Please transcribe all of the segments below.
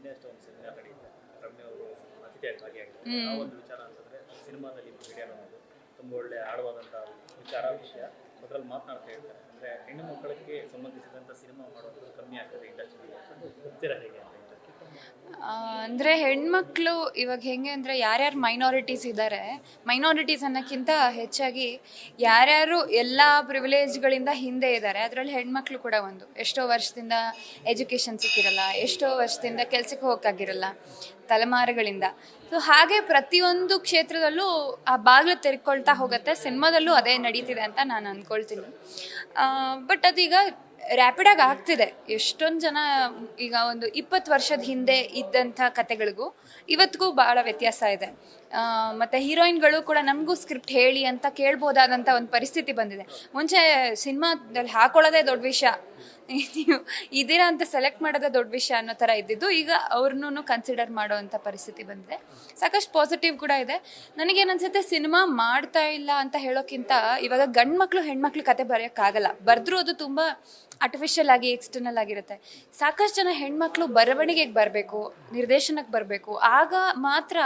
ನಿನ್ನೆ ಅಷ್ಟೇ ಒಂದು ಸಿನಿಮಾ ನಡೆಯುತ್ತೆ, ರಮ್ಯ ಅವರು ಅತಿಥಿಯಾಗಿ ಭಾಗಿಯಾಗಿದ್ದಾರೆ. ಆ ಒಂದು ವಿಚಾರ ಅಂತಂದರೆ ಸಿನಿಮಾದಲ್ಲಿ ಹಿರಿಯರು ಅನ್ನೋದು ತುಂಬ ಒಳ್ಳೆ ಆಳವಾದಂಥ ವಿಷಯ ಅದರಲ್ಲಿ ಮಾತನಾಡ್ತಾ ಇರ್ತಾರೆ. ಅಂದರೆ ಹೆಣ್ಣು ಮಕ್ಕಳಿಗೆ ಸಂಬಂಧಿಸಿದಂಥ ಸಿನಿಮಾ ಮಾಡೋದು ಕಮ್ಮಿ ಆಗ್ತದೆ ಇಂಡಸ್ಟ್ರಿಯಲ್ಲಿ, ಗೊತ್ತಿರ ಹೇಗೆ ಅಂತ. ಅಂದರೆ ಹೆಣ್ಮಕ್ಳು ಇವಾಗ ಹೆಂಗೆ ಅಂದರೆ ಯಾರ್ಯಾರು ಮೈನಾರಿಟೀಸ್ ಇದ್ದಾರೆ, ಮೈನಾರಿಟೀಸ್ ಅನ್ನೋಕ್ಕಿಂತ ಹೆಚ್ಚಾಗಿ ಯಾರ್ಯಾರು ಎಲ್ಲ ಪ್ರಿವಿಲೇಜ್ಗಳಿಂದ ಹಿಂದೆ ಇದ್ದಾರೆ ಅದರಲ್ಲಿ ಹೆಣ್ಮಕ್ಳು ಕೂಡ ಒಂದು. ಎಷ್ಟೋ ವರ್ಷದಿಂದ ಎಜುಕೇಷನ್ ಸಿಕ್ಕಿರಲ್ಲ, ಎಷ್ಟೋ ವರ್ಷದಿಂದ ಕೆಲಸಕ್ಕೆ ಹೋಗೋಕ್ಕಾಗಿರಲ್ಲ ತಲೆಮಾರುಗಳಿಂದ. ಸೊ ಹಾಗೆ ಪ್ರತಿಯೊಂದು ಕ್ಷೇತ್ರದಲ್ಲೂ ಆ ಬಾಗಿಲು ತೆರ್ಕೊಳ್ತಾ ಹೋಗುತ್ತೆ. ಸಿನಿಮಾದಲ್ಲೂ ಅದೇ ನಡೀತಿದೆ ಅಂತ ನಾನು ಅಂದ್ಕೊಳ್ತೀನಿ. ಬಟ್ ಅದೀಗ ರ್ಯಾಪಿಡಾಗಿ ಆಗ್ತಿದೆ. ಎಷ್ಟೊಂದು ಜನ ಈಗ ಒಂದು 20 ವರ್ಷದ ಹಿಂದೆ ಇದ್ದಂಥ ಕತೆಗಳಿಗೂ ಇವತ್ತಿಗೂ ಭಾಳ ವ್ಯತ್ಯಾಸ ಇದೆ. ಮತ್ತು ಹೀರೋಯಿನ್ಗಳು ಕೂಡ ನಮಗೂ ಸ್ಕ್ರಿಪ್ಟ್ ಹೇಳಿ ಅಂತ ಕೇಳ್ಬೋದಾದಂಥ ಒಂದು ಪರಿಸ್ಥಿತಿ ಬಂದಿದೆ. ಮುಂಚೆ ಸಿನಿಮಾದಲ್ಲಿ ಹಾಕೊಳ್ಳೋದೇ ದೊಡ್ಡ ವಿಷಯ, ನೀವು ಇದೀರಾ ಅಂತ ಸೆಲೆಕ್ಟ್ ಮಾಡೋದೇ ದೊಡ್ಡ ವಿಷಯ ಅನ್ನೋ ಥರ ಇದ್ದಿದ್ದು ಈಗ ಅವ್ರನ್ನೂ ಕನ್ಸಿಡರ್ ಮಾಡೋ ಅಂಥ ಪರಿಸ್ಥಿತಿ ಬಂದಿದೆ. ಸಾಕಷ್ಟು ಪಾಸಿಟಿವ್ ಕೂಡ ಇದೆ. ನನಗೇನನ್ಸುತ್ತೆ, ಸಿನಿಮಾ ಮಾಡ್ತಾ ಇಲ್ಲ ಅಂತ ಹೇಳೋಕ್ಕಿಂತ ಇವಾಗ ಗಂಡು ಮಕ್ಕಳು ಹೆಣ್ಮಕ್ಳು ಕತೆ ಬರೆಯೋಕ್ಕಾಗಲ್ಲ. ಬರೆದ್ರೂ ಅದು ತುಂಬ ಆರ್ಟಿಫಿಷಿಯಲ್ ಆಗಿ ಎಕ್ಸ್ಟರ್ನಲ್ ಆಗಿರುತ್ತೆ. ಸಾಕಷ್ಟು ಜನ ಹೆಣ್ಮಕ್ಳು ಬರವಣಿಗೆಗೆ ಬರಬೇಕು, ನಿರ್ದೇಶನಕ್ಕೆ ಬರಬೇಕು. ಆಗ ಮಾತ್ರ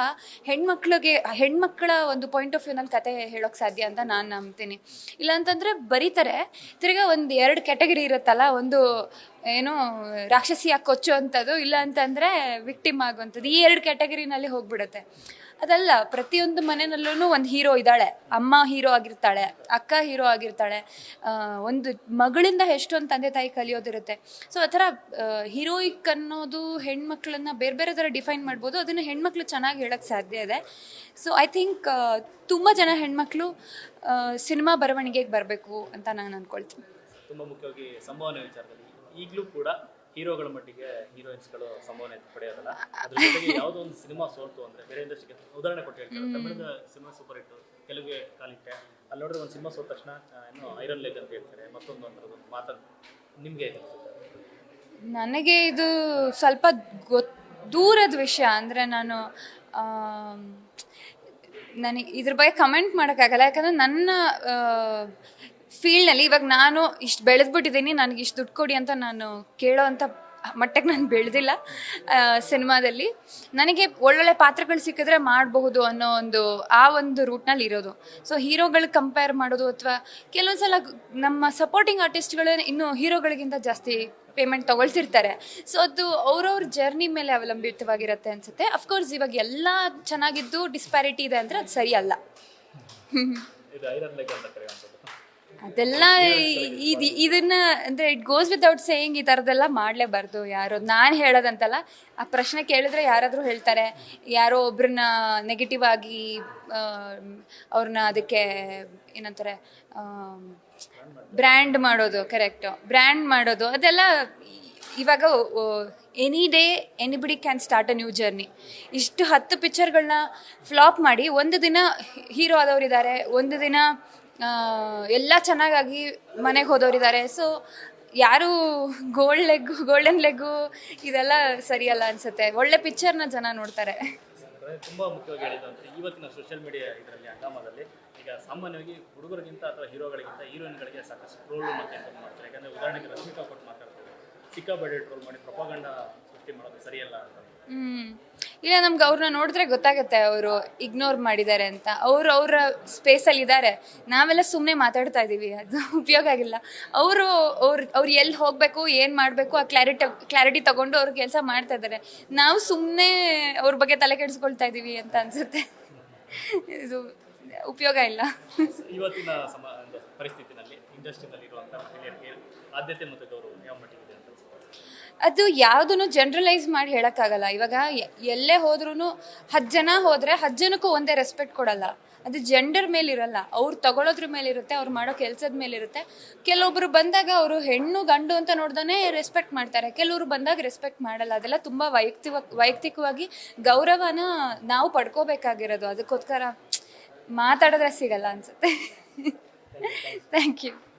ಹೆಣ್ಮಕ್ಳ ಒಂದು ಪಾಯಿಂಟ್ ಆಫ್ ವ್ಯೂನಲ್ಲಿ ಕತೆ ಹೇಳೋಕ್ಕೆ ಸಾಧ್ಯ ಅಂತ ನಾನು ನಂಬ್ತೀನಿ. ಇಲ್ಲಾಂತಂದರೆ ಬರೀತಾರೆ, ತಿರ್ಗಾ ಒಂದು 2 ಕ್ಯಾಟಗರಿ ಇರುತ್ತಲ್ಲ, ಒಂದು ಏನು ರಾಕ್ಷಸಿಯಾಗಿ ಕೊಚ್ಚೋ ಅಂಥದ್ದು, ಇಲ್ಲ ಅಂತಂದರೆ ವಿಕ್ಟಿಮ್ ಆಗುವಂಥದ್ದು. ಈ 2 ಕ್ಯಾಟಗರಿನಲ್ಲಿ ಹೋಗ್ಬಿಡುತ್ತೆ. ಅದಲ್ಲ, ಪ್ರತಿಯೊಂದು ಮನೆಯಲ್ಲೂ ಒಂದು ಹೀರೋ ಇದ್ದಾಳೆ. ಅಮ್ಮ ಹೀರೋ ಆಗಿರ್ತಾಳೆ, ಅಕ್ಕ ಹೀರೋ ಆಗಿರ್ತಾಳೆ. ಒಂದು ಮಗಳಿಂದ ಎಷ್ಟೊಂದು ತಂದೆ ತಾಯಿ ಕಲಿಯೋದಿರುತ್ತೆ. ಸೊ ಆ ಥರ ಹೀರೋಯಿಕ್ ಅನ್ನೋದು ಹೆಣ್ಮಕ್ಳನ್ನ ಬೇರೆ ಬೇರೆ ಥರ ಡಿಫೈನ್ ಮಾಡ್ಬೋದು. ಅದನ್ನು ಹೆಣ್ಮಕ್ಳು ಚೆನ್ನಾಗಿ ಹೇಳೋಕ್ಕೆ ಸಾಧ್ಯ ಇದೆ. ಸೊ ಐ ಥಿಂಕ್ ತುಂಬ ಜನ ಹೆಣ್ಮಕ್ಳು ಸಿನಿಮಾ ಬರವಣಿಗೆಗೆ ಬರಬೇಕು ಅಂತ ನಾನು ಅಂದ್ಕೊಳ್ತೀನಿ. ತುಂಬ ಮುಖ್ಯವಾಗಿ ಸಂಭಾವನೆ ವಿಚಾರದಲ್ಲಿ ಈಗಲೂ ಕೂಡ ಹೀರೋಗಳ ಮಟ್ಟಿಗೆ ಹೀರೋಯಿನ್ಸ್ಗಳು ಸಂಭಾವನೆ ಪಡೆಯೋದಲ್ಲ. ಅದ್ರ ಜೊತೆಗೆ ಯಾವುದೋ ಒಂದು ಸಿನಿಮಾ ಸೋಲ್ತು ಅಂದರೆ ಬೇರೆ ಇಂಡಸ್ಟ್ರಿಗೆ ಉದಾಹರಣೆ ಕೊಟ್ಟು ಹೇಳ್ತಾರೆ. ತಮಿಳಿನ ಸಿನಿಮಾ ಸೂಪರ್ ಹಿಟ್ಟು, ತೆಲುಗಿಗೆ ಕಾಲಿಟ್ಟೆ, ಅಲ್ಲಿ ನೋಡಿದ್ರೆ ಒಂದು ಸಿನಿಮಾ ಸೋತ ತಕ್ಷಣ ಏನು ಐರನ್ ಲೆಗ್ ಅಂತ ಹೇಳ್ತಾರೆ, ಮತ್ತೊಂದು ಅನ್ನೋದು ಮಾತನ್ನು ನಿಮಗೆ ನನಗೆ ಇದು ಸ್ವಲ್ಪ ದೂರದ ವಿಷಯ. ಅಂದರೆ ನನಗೆ ಇದ್ರ ಬಗ್ಗೆ ಕಮೆಂಟ್ ಮಾಡೋಕ್ಕಾಗಲ್ಲ. ಯಾಕಂದರೆ ನನ್ನ ಫೀಲ್ಡ್ನಲ್ಲಿ ಇವಾಗ ನಾನು ಇಷ್ಟು ಬೆಳೆದ್ಬಿಟ್ಟಿದ್ದೀನಿ, ನನಗೆ ಇಷ್ಟು ದುಡ್ಡು ಕೊಡಿ ಅಂತ ನಾನು ಕೇಳೋ ಅಂಥ ಮಟ್ಟಕ್ಕೆ ನಾನು ಬೆಳೆದಿಲ್ಲ. ಸಿನಿಮಾದಲ್ಲಿ ನನಗೆ ಒಳ್ಳೊಳ್ಳೆ ಪಾತ್ರಗಳು ಸಿಕ್ಕಿದ್ರೆ ಮಾಡಬಹುದು ಅನ್ನೋ ಒಂದು ರೂಟ್ನಲ್ಲಿ ಇರೋದು. ಸೊ ಹೀರೋಗಳಿಗೆ ಕಂಪೇರ್ ಮಾಡೋದು, ಅಥವಾ ಕೆಲವೊಂದು ಸಲ ನಮ್ಮ ಸಪೋರ್ಟಿಂಗ್ ಆರ್ಟಿಸ್ಟ್ಗಳೇ ಇನ್ನೂ ಹೀರೋಗಳಿಗಿಂತ ಜಾಸ್ತಿ ಪೇಮೆಂಟ್ ತೊಗೊಳ್ತಿರ್ತಾರೆ. ಸೊ ಅದು ಅವ್ರವ್ರ ಜರ್ನಿ ಮೇಲೆ ಅವಲಂಬಿತವಾಗಿರುತ್ತೆ ಅನಿಸುತ್ತೆ. ಅಫ್ಕೋರ್ಸ್ ಇವಾಗ ಎಲ್ಲ ಚೆನ್ನಾಗಿದ್ದು ಡಿಸ್ಪ್ಯಾರಿಟಿ ಇದೆ ಅಂದರೆ ಅದು ಸರಿ ಅಲ್ಲ. ಅದೆಲ್ಲ ಇದನ್ನ ಅಂದರೆ ಇಟ್ ಗೋಸ್ ವಿತೌಟ್ ಸೇಯಿಂಗ್, ಈ ಥರದ್ದೆಲ್ಲ ಮಾಡಲೇಬಾರ್ದು ಯಾರು. ನಾನು ಹೇಳೋದಂತಲ್ಲ, ಆ ಪ್ರಶ್ನೆ ಕೇಳಿದ್ರೆ ಯಾರಾದರೂ ಹೇಳ್ತಾರೆ, ಯಾರೋ ಒಬ್ರನ್ನ ನೆಗೆಟಿವ್ ಆಗಿ ಅವ್ರನ್ನ ಅದಕ್ಕೆ ಏನಂತಾರೆ ಬ್ರ್ಯಾಂಡ್ ಮಾಡೋದು. ಕರೆಕ್ಟು, ಬ್ರ್ಯಾಂಡ್ ಮಾಡೋದು ಅದೆಲ್ಲ ಇವಾಗ any day anybody can start a new journey. ಇಷ್ಟು 10 ಪಿಕ್ಚರ್ಗಳನ್ನ ಫ್ಲಾಪ್ ಮಾಡಿ ಒಂದು ದಿನ ಹೀರೋ ಆದವರಿದ್ದಾರೆ, ಒಂದು ದಿನ ಎಲ್ಲ ಚೆನ್ನಾಗಾಗಿ ಮನೆಗೆ ಹೋದವರಿದ್ದಾರೆ. ಸೊ ಯಾರು ಗೋಲ್ಡನ್ ಲೆಗ್ಗು ಇದೆಲ್ಲ ಸರಿಯಲ್ಲ ಅನಿಸುತ್ತೆ. ಒಳ್ಳೆ ಪಿಕ್ಚರ್ನ ಜನ ನೋಡ್ತಾರೆ. ತುಂಬ ಮುಖ್ಯವಾಗಿ ಹೇಳಿದ್ದು ಅಂದರೆ ಇವತ್ತಿನ ಸೋಷಿಯಲ್ ಮೀಡಿಯಾ ಇದರಲ್ಲಿ ಹಂಗಾಮದಲ್ಲಿ ಈಗ ಸಾಮಾನ್ಯವಾಗಿ ಹುಡುಗರಿಗಿಂತ ಅಥವಾ ಹೀರೋಗಳಿಗಿಂತ ಹೀರೋಯಿನ್ಗಳಿಗೆ ಸಾಕಷ್ಟು ಟ್ರೋಲ್ ಮತ್ತೆ ಅಂತ ಮಾಡ್ತಾರೆ. ಯಾಕಂದರೆ ಉದಾಹರಣೆಗೆ ರಶ್ಮಿಕಾ ಕೊಟ್ಟು ಮಾತಾಡ್ತಾರೆ, ಸಿಕ್ಕಾಪಟ್ಟೆ ಟ್ರೋಲ್ ಮಾಡಿ ಪ್ರೊಪಗಂಡ ಸೃಷ್ಟಿ ಮಾಡೋದು ಸರಿಯಲ್ಲ ಅಂತ. ಇಲ್ಲ, ನಮ್ಗೆ ಅವ್ರನ್ನ ನೋಡಿದ್ರೆ ಗೊತ್ತಾಗುತ್ತೆ ಅವರು ಇಗ್ನೋರ್ ಮಾಡಿದ್ದಾರೆ ಅಂತ. ಅವ್ರ ಸ್ಪೇಸಲ್ಲಿ ಇದ್ದಾರೆ, ನಾವೆಲ್ಲ ಸುಮ್ಮನೆ ಮಾತಾಡ್ತಾ ಇದ್ದೀವಿ, ಅದು ಉಪಯೋಗ ಆಗಿಲ್ಲ. ಅವ್ರು ಎಲ್ಲಿ ಹೋಗಬೇಕು, ಏನು ಮಾಡಬೇಕು ಆ ಕ್ಲಾರಿಟಿ ತಗೊಂಡು ಅವ್ರ ಕೆಲಸ ಮಾಡ್ತಾ ಇದ್ದಾರೆ. ನಾವು ಸುಮ್ಮನೆ ಅವ್ರ ಬಗ್ಗೆ ತಲೆ ಕೆಡಿಸ್ಕೊಳ್ತಾ ಇದ್ದೀವಿ ಅಂತ ಅನಿಸುತ್ತೆ. ಇದು ಉಪಯೋಗ ಇಲ್ಲ. ಇವತ್ತಿನ ಪರಿಸ್ಥಿತಿನಲ್ಲಿ ಇಂಡಸ್ಟ್ರಿನಲ್ಲಿ ಇರುವಂಥ ಮಹಿಳೆಯರಿಗೆ ಆದ್ಯತೆ ಮತ್ತು ಗೌರವ ಯಾವ ಮಟ್ಟಿಗೆ ಇದೆ ಅಂತ ಅದು ಯಾವುದನ್ನು ಜನರಲೈಸ್ ಮಾಡಿ ಹೇಳೋಕ್ಕಾಗಲ್ಲ. ಇವಾಗ ಎಲ್ಲೇ ಹೋದ್ರೂ 10 ಜನ ಹೋದರೆ 10 ಜನಕ್ಕೂ ಒಂದೇ ರೆಸ್ಪೆಕ್ಟ್ ಕೊಡಲ್ಲ. ಅದು ಜೆಂಡರ್ ಮೇಲಿರಲ್ಲ, ಅವ್ರು ತಗೊಳ್ಳೋದ್ರ ಮೇಲಿರುತ್ತೆ, ಅವ್ರು ಮಾಡೋ ಕೆಲಸದ ಮೇಲಿರುತ್ತೆ. ಕೆಲವೊಬ್ರು ಬಂದಾಗ ಅವರು ಹೆಣ್ಣು ಗಂಡು ಅಂತ ನೋಡ್ದೇ ರೆಸ್ಪೆಕ್ಟ್ ಮಾಡ್ತಾರೆ, ಕೆಲವರು ಬಂದಾಗ ರೆಸ್ಪೆಕ್ಟ್ ಮಾಡಲ್ಲ. ಅದೆಲ್ಲ ತುಂಬ ವೈಯಕ್ತಿಕವಾಗಿ ಗೌರವನ ನಾವು ಪಡ್ಕೋಬೇಕಾಗಿರೋದು. ಅದಕ್ಕೋಸ್ಕರ ಮಾತಾಡಿದ್ರೆ ಸಿಗಲ್ಲ ಅನಿಸುತ್ತೆ. Thank you.